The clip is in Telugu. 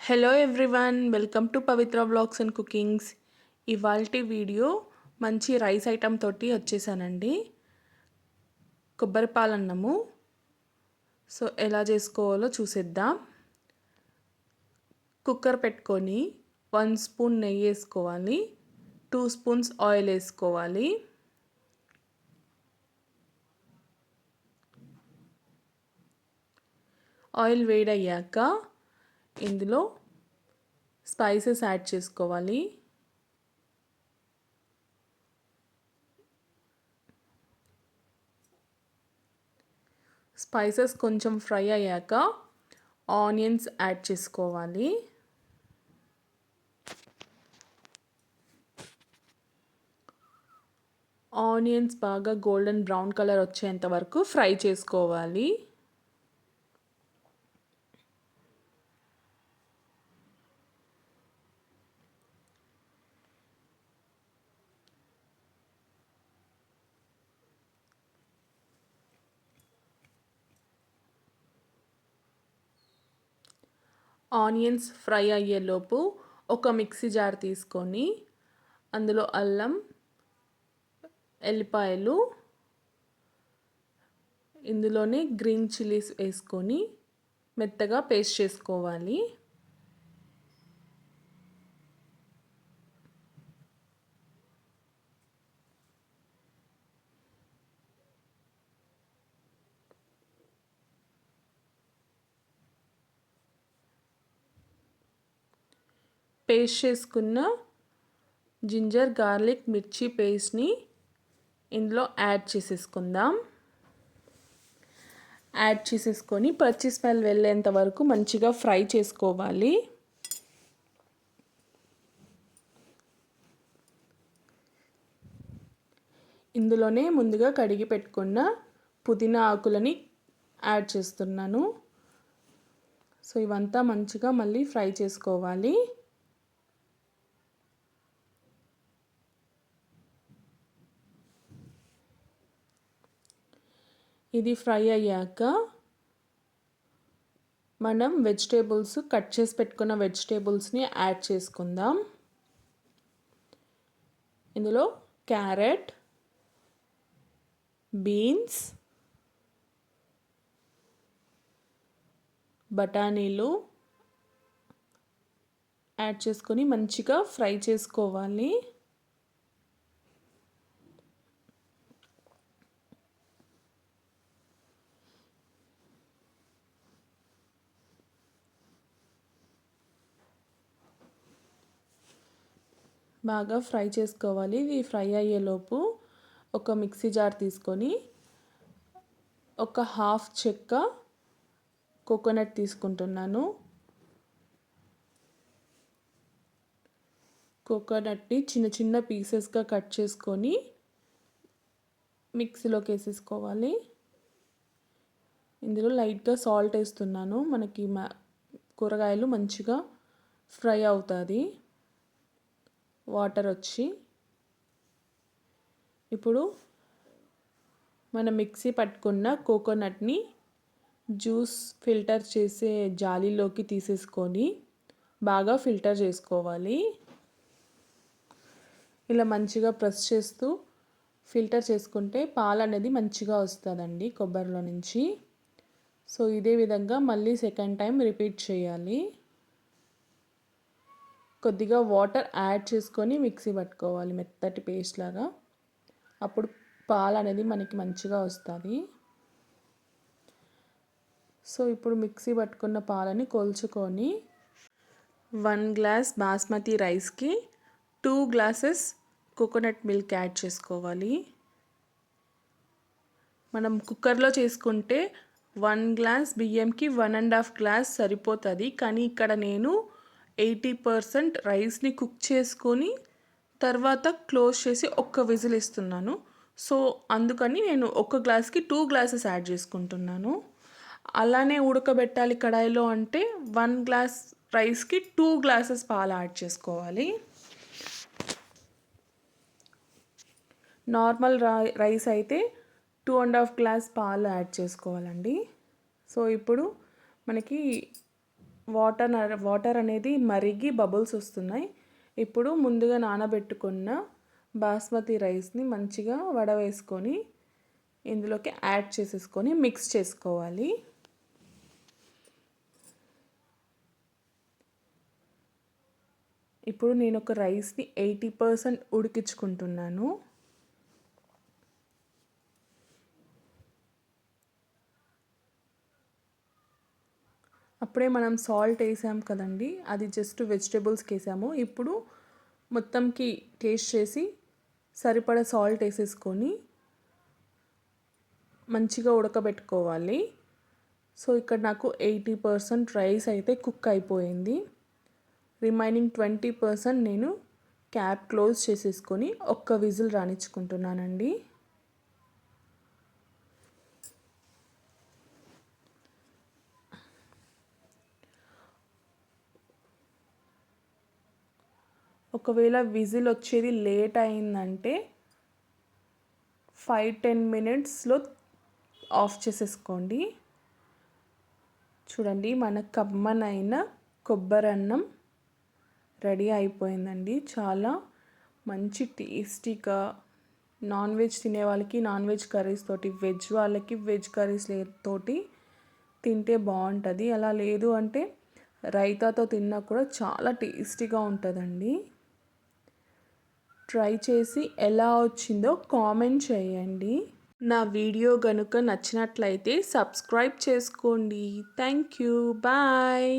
Hello everyone, welcome to Pavitra vlogs and cookings. ఇవాల్టి వీడియో మంచి రైస్ ఐటమ్ తోటి వచ్చేసానండి. కొబ్బరి పాలన్నము. సో ఎలా చేసుకోవాలో చూసేద్దాం. కుక్కర్ పెట్టుకొని 1 స్పూన్ నెయ్యి వేసుకోవాలి, 2 స్పూన్స్ ఆయిల్ వేసుకోవాలి. ఆయిల్ వేడయ్యాక ఇందులో స్పైసెస్ యాడ్ చేసుకోవాలి. స్పైసెస్ కొంచెం ఫ్రై అయ్యాక ఆనియన్స్ యాడ్ చేసుకోవాలి. ఆనియన్స్ బాగా గోల్డెన్ బ్రౌన్ కలర్ వచ్చేంత వరకు ఫ్రై చేసుకోవాలి. ఆనియన్స్ ఫ్రై అయ్యేలోపు ఒక మిక్సీ జార్ తీసుకొని అందులో అల్లం, ఎల్లిపాయలు, ఇందులోనే గ్రీన్ చిల్లీస్ వేసుకొని మెత్తగా పేస్ట్ చేసుకోవాలి. పేస్ట్ చేసుకున్న జింజర్ గార్లిక్ మిర్చి పేస్ట్ని ఇందులో యాడ్ చేసేసుకుందాం. యాడ్ చేసేసుకొని పచ్చి స్మెల్ వెళ్ళేంత వరకు మంచిగా ఫ్రై చేసుకోవాలి. ఇందులోనే ముందుగా కడిగి పెట్టుకున్న పుదీనా ఆకులని యాడ్ చేస్తున్నాను. సో ఇవంతా మంచిగా మళ్ళీ ఫ్రై చేసుకోవాలి. ఇది ఫ్రై అయ్యాక మనం కట్ చేసి పెట్టుకున్న వెజిటేబుల్స్ని యాడ్ చేసుకుందాం. ఇందులో క్యారెట్, బీన్స్, బఠానీలు యాడ్ చేసుకొని మంచిగా ఫ్రై చేసుకోవాలి. బాగా ఫ్రై చేసుకోవాలి. ఇది ఫ్రై అయ్యేలోపు ఒక మిక్సీ జార్ తీసుకొని ఒక హాఫ్ చెక్క కోకోనట్ తీసుకుంటున్నాను. కోకోనట్ని చిన్న చిన్న పీసెస్గా కట్ చేసుకొని మిక్సీలోకి వేసేసుకోవాలి. ఇందులో లైట్గా సాల్ట్ వేస్తున్నాను. మనకి కూరగాయలు మంచిగా ఫ్రై అవుతుంది వాటర్ వచ్చి. ఇప్పుడు మనం మిక్సీ పట్టుకున్న కోకోనట్ని జ్యూస్ ఫిల్టర్ చేసే జాలీలోకి తీసేసుకొని బాగా ఫిల్టర్ చేసుకోవాలి. ఇలా మంచిగా ప్రెస్ చేస్తూ ఫిల్టర్ చేసుకుంటే పాలు అనేది మంచిగా వస్తుందండి కొబ్బరిలో నుంచి. సో ఇదే విధంగా మళ్ళీ సెకండ్ టైం రిపీట్ చేయాలి. కొద్దిగా వాటర్ యాడ్ చేసుకొని మిక్సీ పట్టుకోవాలి మెత్తటి పేస్ట్ లాగా. అప్పుడు పాలు అనేది మనకి మంచిగా వస్తుంది. సో ఇప్పుడు మిక్సీ పట్టుకున్న పాలని కొలుచుకొని 1 గ్లాస్ బాస్మతి రైస్కి 2 గ్లాసెస్ కోకోనట్ మిల్క్ యాడ్ చేసుకోవాలి. మనం కుక్కర్లో చేసుకుంటే 1 గ్లాస్ బియ్యంకి 1.5 గ్లాస్ సరిపోతుంది. కానీ ఇక్కడ నేను 80% రైస్ని కుక్ చేసుకొని తర్వాత క్లోజ్ చేసి ఒక్క విజిల్ ఇస్తున్నాను. సో అందుకని నేను 1 గ్లాస్కి 2 గ్లాసెస్ యాడ్ చేసుకుంటున్నాను. అలానే ఉడకబెట్టాలి కడాయిలో అంటే 1 గ్లాస్ రైస్కి 2 గ్లాసెస్ పాలు యాడ్ చేసుకోవాలి. నార్మల్ రైస్ అయితే 2.5 గ్లాస్ పాలు యాడ్ చేసుకోవాలండి. సో ఇప్పుడు మనకి వాటర్ అనేది మరిగి బబుల్స్ వస్తున్నాయి. ఇప్పుడు ముందుగా నానబెట్టుకున్న బాస్మతి రైస్ని మంచిగా వడవేసుకొని ఇందులోకి యాడ్ చేసేసుకొని మిక్స్ చేసుకోవాలి. ఇప్పుడు నేను ఒక రైస్ని 80% ఉడికించుకుంటున్నాను. అప్పుడే మనం సాల్ట్ వేసాం కదండి, అది జస్ట్ వెజిటేబుల్స్కి వేసాము. ఇప్పుడు మొత్తంకి టేస్ట్ చేసి సరిపడా సాల్ట్ వేసేసుకొని మంచిగా ఉడకబెట్టుకోవాలి. సో ఇక్కడ నాకు 80% రైస్ అయితే కుక్ అయిపోయింది. రిమైనింగ్ 20% నేను క్యాప్ క్లోజ్ చేసేసుకొని ఒక్క విజిల్ రాణించుకుంటున్నానండి. ఒకవేళ విజిల్ వచ్చేది లేట్ అయిందంటే 5-10 మినిట్స్లో ఆఫ్ చేసేసుకోండి. చూడండి, మన కమ్మనైన కొబ్బరి అన్నం రెడీ అయిపోయిందండి. చాలా మంచి టేస్టీగా నాన్ వెజ్ తినే వాళ్ళకి నాన్ వెజ్ కర్రీస్ తోటి, వెజ్ వాళ్ళకి వెజ్ కర్రీస్ తోటి తింటే బాగుంటుంది. అలా లేదు అంటే రైతాతో తిన్నా కూడా చాలా టేస్టీగా ఉంటుందండి. ట్రై చేసి ఎలా వచ్చిందో కామెంట్ చేయండి. నా వీడియో గనుక నచ్చినట్లయితే సబ్స్క్రైబ్ చేసుకోండి. Thank you. బాయ్.